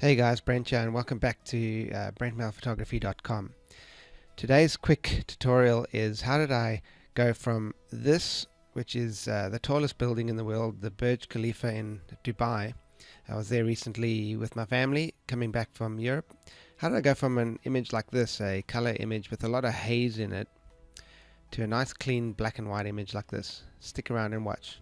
Hey guys, Brent here, and welcome back to BrentMailPhotography.com. Today's quick tutorial is how did I go from this, which is the tallest building in the world, the Burj Khalifa in Dubai. I was there recently with my family, coming back from Europe. How did I go from an image like this, a color image with a lot of haze in it, to a nice clean black and white image like this? Stick around and watch.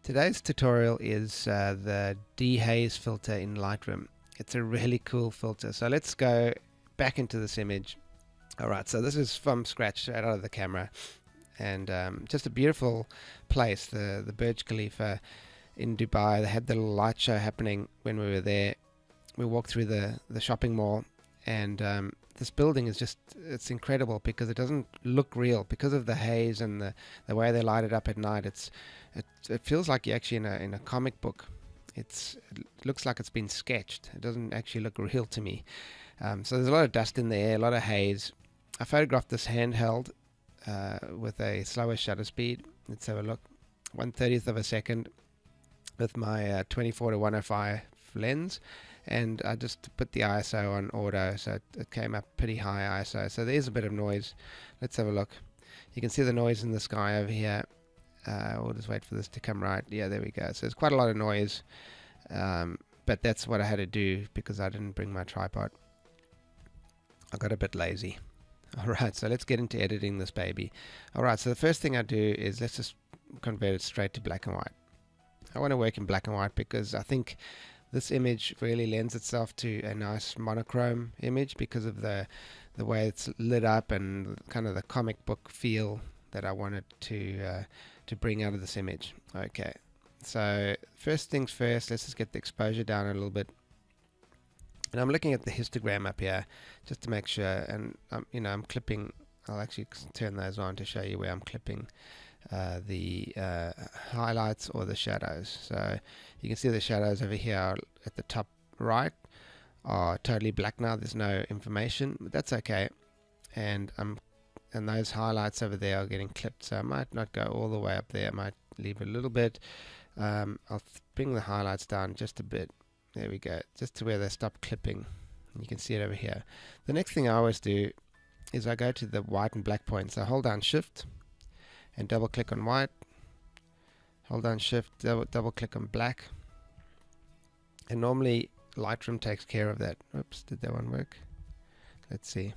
Today's tutorial is the Dehaze filter in Lightroom. It's a really cool filter. So let's go back into this image. Alright, so this is from scratch, straight out of the camera. And just a beautiful place, the Burj Khalifa in Dubai. They had the little light show happening when we were there. We walked through the shopping mall, and this building is just, it's incredible because it doesn't look real because of the haze and the way they light it up at night. It feels like you're actually in a comic book. It looks like it's been sketched. It doesn't actually look real to me. So there's a lot of dust in the air, a lot of haze. I photographed this handheld with a slower shutter speed. Let's have a look. 1/30th of a second with my 24 to 105 lens, and I just put the ISO on auto, so it came up pretty high ISO. So there's a bit of noise. Let's have a look. You can see the noise in the sky over here. We'll just wait for this to come right. Yeah, there we go. So there's quite a lot of noise, but that's what I had to do because I didn't bring my tripod. I got a bit lazy. Alright, so let's get into editing this baby. Alright, so the first thing I do is let's just convert it straight to black and white. I want to work in black and white because I think this image really lends itself to a nice monochrome image because of the way it's lit up and kind of the comic book feel that I wanted to bring out of this image. Okay, so first things first, let's just get the exposure down a little bit. And I'm looking at the histogram up here just to make sure, and I'm clipping. I'll actually turn those on to show you where I'm clipping the highlights or the shadows. So you can see the shadows over here at the top right are totally black now. There's no information, but that's okay. And those highlights over there are getting clipped, so I might not go all the way up there. I might leave a little bit. I'll bring the highlights down just a bit. There we go, just to where they stop clipping. And you can see it over here. The next thing I always do is I go to the white and black points. So hold down Shift and double click on white. Hold down Shift, double click on black. And normally Lightroom takes care of that. Oops, did that one work? Let's see.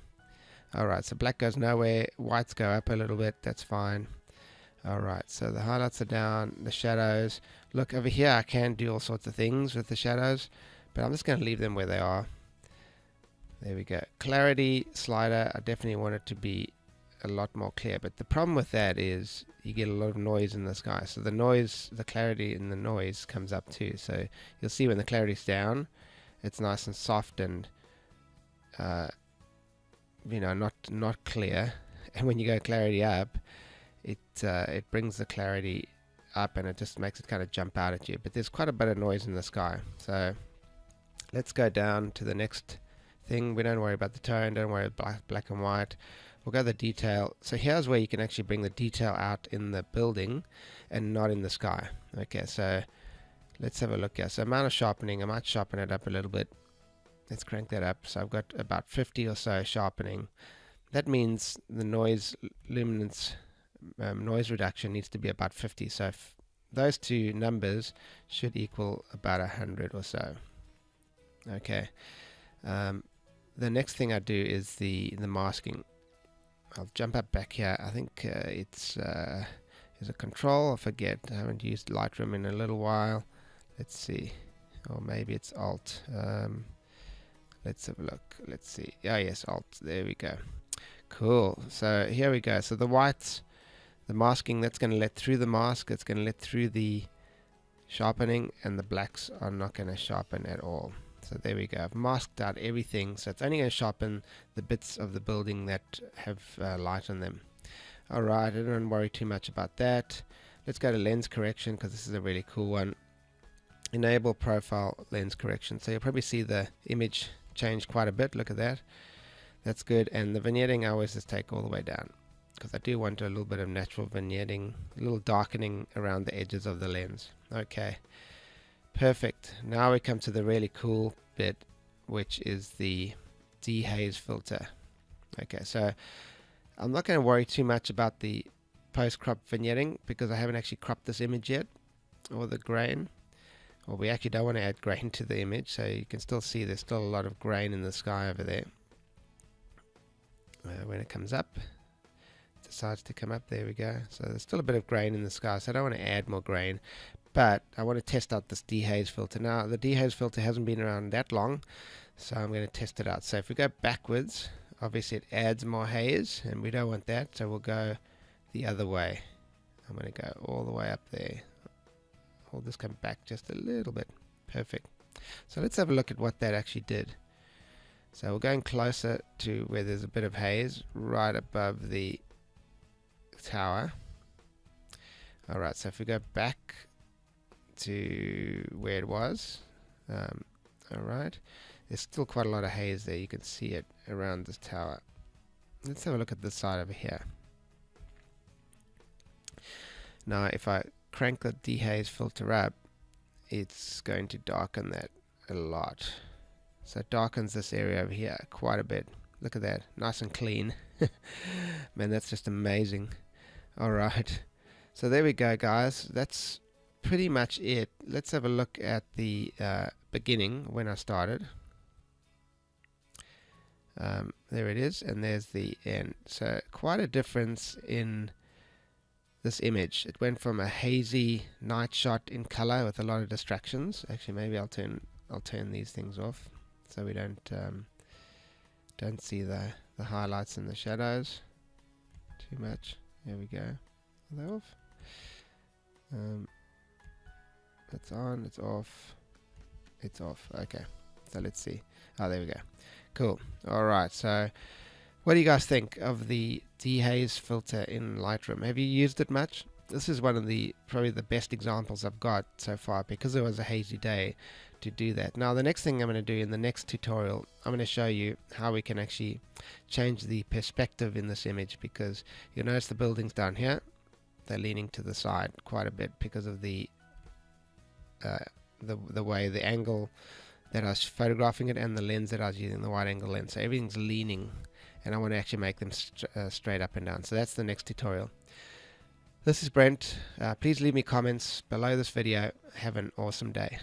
Alright, so black goes nowhere, whites go up a little bit, that's fine. Alright, so the highlights are down, the shadows. Look, over here I can do all sorts of things with the shadows, but I'm just going to leave them where they are. There we go. Clarity slider, I definitely want it to be a lot more clear, but the problem with that is you get a lot of noise in the sky. So the noise, the clarity in the noise comes up too. So you'll see when the clarity's down, it's nice and soft and not clear. And when you go clarity up, it brings the clarity up and it just makes it kind of jump out at you. But there's quite a bit of noise in the sky. So let's go down to the next thing. We don't worry about the tone, don't worry about black and white. We'll go to the detail. So here's where you can actually bring the detail out in the building and not in the sky. Okay, so let's have a look here. So amount of sharpening, I might sharpen it up a little bit. Let's crank that up. So I've got about 50 or so sharpening. That means the noise luminance noise reduction needs to be about 50. So those two numbers should equal about 100 or so. Okay. The next thing I do is the masking. I'll jump up back here. I think is a control. I forget. I haven't used Lightroom in a little while. Let's see. Or maybe it's Alt. Let's have a look. Let's see. Oh yes, Alt. There we go. Cool. So here we go. So the whites, the masking, that's going to let through the mask. It's going to let through the sharpening, and the blacks are not going to sharpen at all. So there we go. I've masked out everything. So it's only going to sharpen the bits of the building that have light on them. Alright, I don't worry too much about that. Let's go to lens correction because this is a really cool one. Enable profile lens correction. So you'll probably see the image change quite a bit. Look at that. That's good. And the vignetting I always just take all the way down. because I do want a little bit of natural vignetting, a little darkening around the edges of the lens. Okay, perfect. Now we come to the really cool bit, which is the Dehaze filter. Okay, so I'm not going to worry too much about the post-crop vignetting because I haven't actually cropped this image yet, or the grain. Well, we actually don't want to add grain to the image, so you can still see there's still a lot of grain in the sky over there. When it comes up, it decides to come up, there we go. So there's still a bit of grain in the sky, so I don't want to add more grain, but I want to test out this Dehaze filter. Now, the Dehaze filter hasn't been around that long, so I'm going to test it out. So if we go backwards, obviously it adds more haze, and we don't want that, so we'll go the other way. I'm going to go all the way up there. Hold this, come back just a little bit. Perfect. So let's have a look at what that actually did. So we're going closer to where there's a bit of haze right above the tower. Alright, so if we go back to where it was, alright, there's still quite a lot of haze there. You can see it around this tower. Let's have a look at this side over here. Now if I crank the Dehaze filter up, it's going to darken that a lot. So it darkens this area over here quite a bit. Look at that, nice and clean. Man, that's just amazing. Alright, so there we go, guys. That's pretty much it. Let's have a look at the beginning when I started. There it is, and there's the end. So quite a difference in this image. It went from a hazy night shot in color with a lot of distractions. Actually, maybe I'll turn these things off so we don't see the highlights and the shadows too much. There we go. Are they off? It's on, it's off, it's off. Okay, so let's see. Oh, there we go. Cool. Alright, so what do you guys think of the Dehaze filter in Lightroom? Have you used it much? This is one of the probably the best examples I've got so far because it was a hazy day to do that. Now the next thing I'm going to do in the next tutorial, I'm going to show you how we can actually change the perspective in this image, because you'll notice the buildings down here, they're leaning to the side quite a bit because of the way, the angle that I was photographing it and the lens that I was using, the wide angle lens. So everything's leaning, and I want to actually make them straight up and down. So that's the next tutorial. This is Brent. Please leave me comments below this video. Have an awesome day.